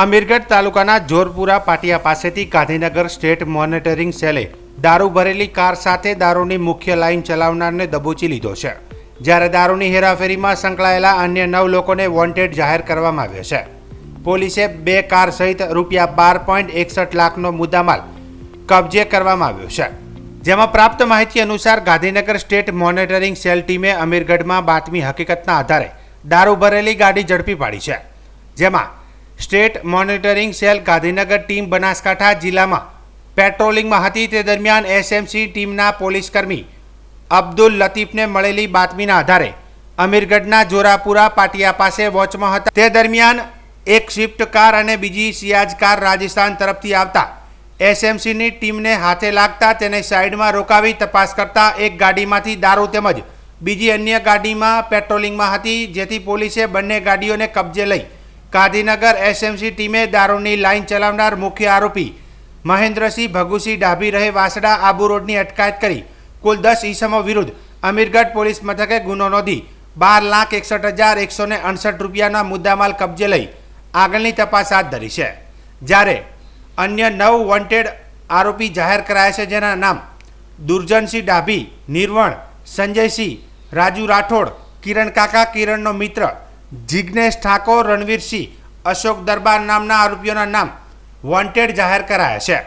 અમીરગઢ તાલુકાના જોરપુરા પાટિયા પાસેથી Gandhinagar state monitoring સેલે દારૂ ભરેલી કાર સાથે દારૂની મુખ્ય લાઇન ચલાવનારને દબોચી લીધો છે, જ્યારે દારૂની હેરાફેરીમાં સંકળાયેલા અન્ય 9 લોકોને વોન્ટેડ જાહેર કરવામાં આવ્યો છે. પોલીસે 2 કાર સહિત ₹12.61 લાખનો મુદ્દામાલ કબજે કરવામાં આવ્યો છે. જેમાં પ્રાપ્ત માહિતી અનુસાર ગાંધીનગર સ્ટેટ મોનિટરિંગ સેલ ટીમે અમીરગઢમાં બાતમી હકીકતના આધારે દારૂ ભરેલી ગાડી ઝડપી પાડી છે. જેમાં state monitoring cell Gandhinagar team Banaskantha જિલ્લામાં પેટ્રોલિંગમાં હતી. તે દરમિયાન એસએમસી ટીમના પોલીસકર્મી અબ્દુલ લતીફને મળેલી બાતમીના આધારે અમીરગઢના જોરાપુરા પાટિયા પાસે વોચમાં હતા. તે દરમિયાન એક સ્વિફ્ટ કાર અને બીજી સિયાજ કાર રાજસ્થાન તરફથી આવતા એસએમસીની ટીમને હાથે લાગતા તેને સાઈડમાં રોકાવી તપાસ કરતા એક ગાડીમાંથી દારૂ તેમજ બીજી અન્ય ગાડીમાં પેટ્રોલિંગમાં હતી, જેથી પોલીસે બંને ગાડીઓને કબજે લઈ ગાંધીનગર એસએમસી ટીમે દારૂની લાઇન ચલાવનાર મુખ્ય આરોપી મહેન્દ્રસિંહ ભગુસિંહ ડાભી રહે વાસડા આબુ રોડની અટકાયત કરી કુલ 10 ઈસમો વિરુદ્ધ અમીરગઢ પોલીસ મથકે ગુનો નોંધી ₹12,61,168 મુદ્દામાલ કબજે લઈ આગળની તપાસ હાથ ધરી છે. જ્યારે અન્ય 9 વોન્ટેડ આરોપી જાહેર કરાયા છે, જેના નામ દુર્જનસિંહ ડાભી, નિર્વણ, સંજયસિંહ, રાજુ રાઠોડ, કિરણ કાકા, કિરણનો મિત્ર, જિગ્નેશ ઠાકોર, રણવીરસિંહ, અશોક દરબાર નામના આરોપીઓના નામ વોન્ટેડ જાહેર કરાયા છે.